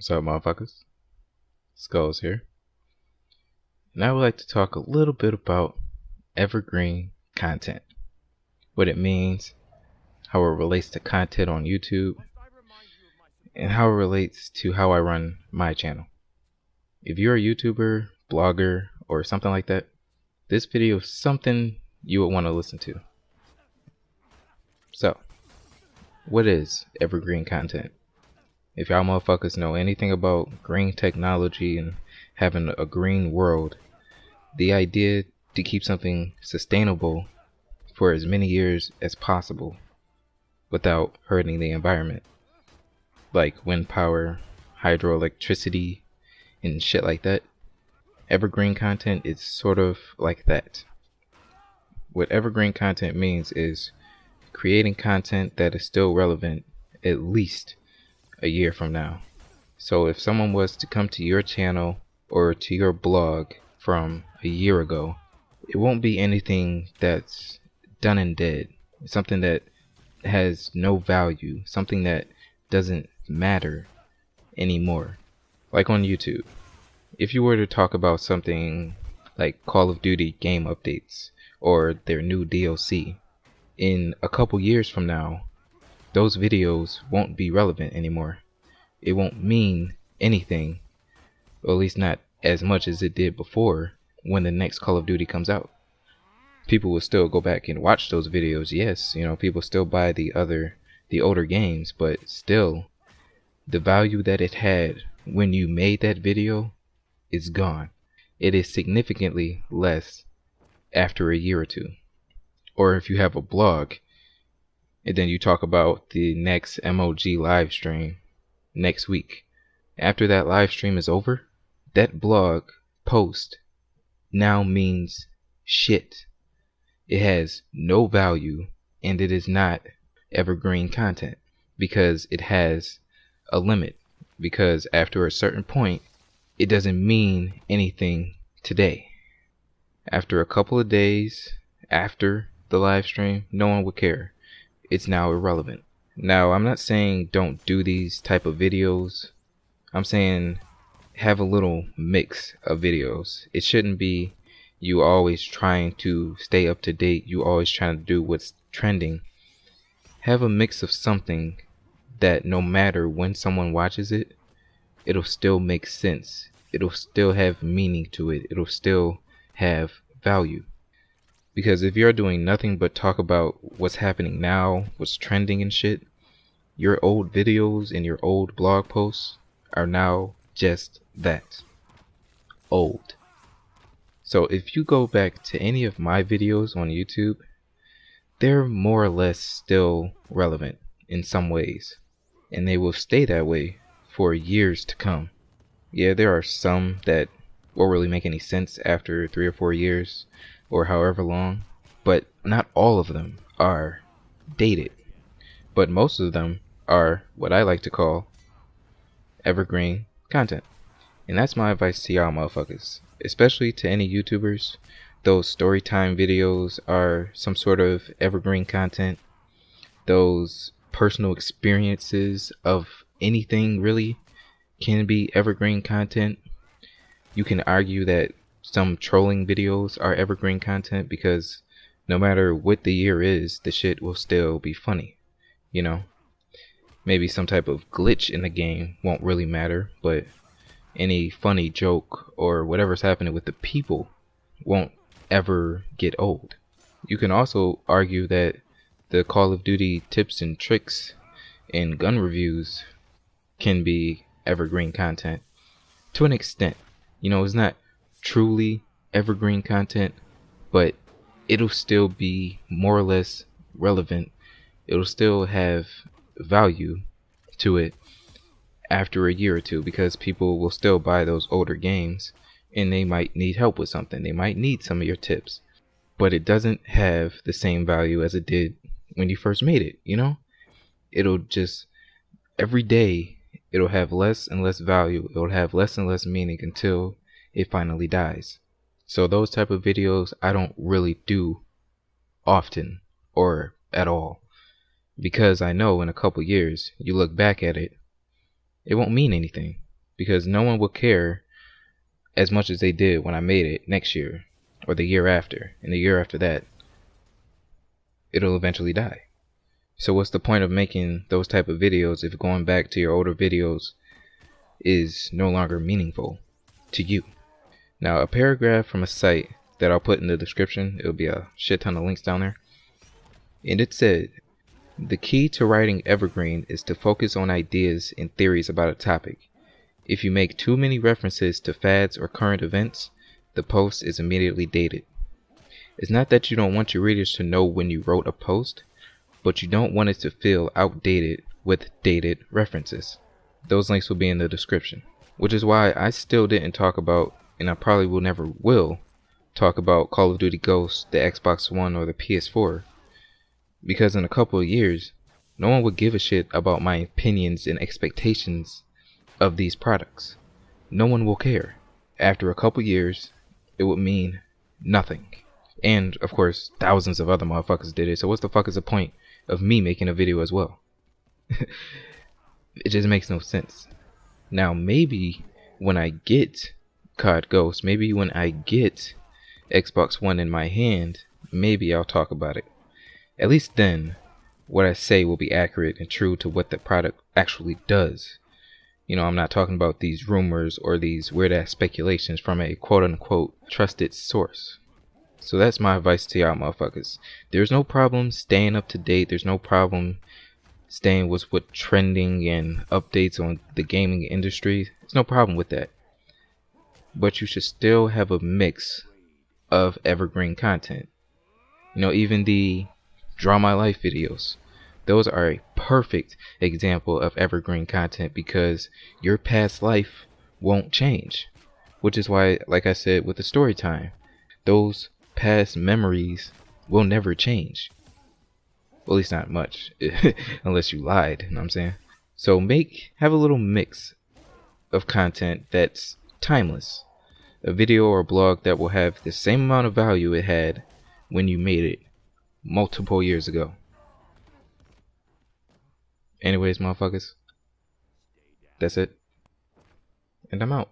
What's up, motherfuckers? Skulls here. And I would like to talk a little bit about evergreen content. What it means, how it relates to content on YouTube, and how it relates to how I run my channel. If you're a YouTuber, blogger, or something like that, this video is something you would want to listen to. So, what is evergreen content? If y'all motherfuckers know anything about green technology and having a green world, the idea to keep something sustainable for as many years as possible without hurting the environment, like wind power, hydroelectricity, and shit like that. Evergreen content is sort of like that. What evergreen content means is creating content that is still relevant at least a year from now. So if someone was to come to your channel or to your blog from a year ago, it won't be anything that's done and dead. Something that has no value, something that doesn't matter anymore. Like on YouTube, if you were to talk about something like Call of Duty game updates or their new DLC, in a couple years from now, those videos won't be relevant anymore. It won't mean anything, or at least not as much as it did before when the next Call of Duty comes out. People will still go back and watch those videos, yes, people still buy the older games, but still, the value that it had when you made that video is gone. It is significantly less after a year or two. Or if you have a blog, and then you talk about the next MOG live stream next week. After that live stream is over, that blog post now means shit. It has no value, and it is not evergreen content because it has a limit. Because after a certain point, it doesn't mean anything today. After a couple of days after the live stream, no one would care. It's now irrelevant. Now, I'm not saying don't do these type of videos. I'm saying have a little mix of videos. It shouldn't be you always trying to stay up to date. You always trying to do what's trending. Have a mix of something that no matter when someone watches it, it'll still make sense. It'll still have meaning to it. It'll still have value. Because if you're doing nothing but talk about what's happening now, what's trending and shit, your old videos and your old blog posts are now just that. Old. So if you go back to any of my videos on YouTube, they're more or less still relevant in some ways. And they will stay that way for years to come. Yeah, there are some that won't really make any sense after 3 or 4 years or however long, but not all of them are dated. But most of them are what I like to call evergreen content. And that's my advice to y'all motherfuckers, especially to any YouTubers. Those storytime videos are some sort of evergreen content. Those personal experiences of anything really can be evergreen content. You can argue that some trolling videos are evergreen content because no matter what the year is, the shit will still be funny. Maybe some type of glitch in the game won't really matter, but any funny joke or whatever's happening with the people won't ever get old. You can also argue that the Call of Duty tips and tricks and gun reviews can be evergreen content to an extent. It's not truly evergreen content, but it'll still be more or less relevant. It'll still have value to it after a year or two because people will still buy those older games and they might need help with something. They might need some of your tips, but it doesn't have the same value as it did when you first made it. It'll just, every day, it'll have less and less value. It'll have less and less meaning until it finally dies. So those type of videos I don't really do often or at all, because I know in a couple years you look back at it, it won't mean anything. because no one will care as much as they did when I made it next year or the year after, and the year after that. It'll eventually die. So what's the point of making those type of videos if going back to your older videos is no longer meaningful to you? Now, a paragraph from a site that I'll put in the description, it'll be a shit ton of links down there, and it said, the key to writing evergreen is to focus on ideas and theories about a topic. If you make too many references to fads or current events, the post is immediately dated. It's not that you don't want your readers to know when you wrote a post, but you don't want it to feel outdated with dated references. Those links will be in the description, which is why I still didn't talk about, and I probably will never will, talk about Call of Duty Ghosts, the Xbox One, or the PS4, because in a couple of years, no one would give a shit about my opinions and expectations of these products. No one will care. After a couple years, it would mean nothing. And, of course, thousands of other motherfuckers did it, so what's the fuck is the point of me making a video as well? It just makes no sense. Now, maybe when I get COD Ghost, maybe when I get Xbox One in my hand, maybe I'll talk about it. At least then, what I say will be accurate and true to what the product actually does. You know, I'm not talking about these rumors or these weird ass speculations from a quote unquote trusted source. So that's my advice to y'all motherfuckers. There's no problem staying up to date. There's no problem staying with what's trending and updates on the gaming industry. There's no problem with that. But you should still have a mix of evergreen content. You know, even the Draw My Life videos. Those are a perfect example of evergreen content because your past life won't change. Which is why, like I said with the story time, those past memories will never change. Well, at least not much. Unless you lied, you know what I'm saying? So have a little mix of content that's timeless. A video or a blog that will have the same amount of value it had when you made it multiple years ago. Anyways, motherfuckers, that's it. And I'm out.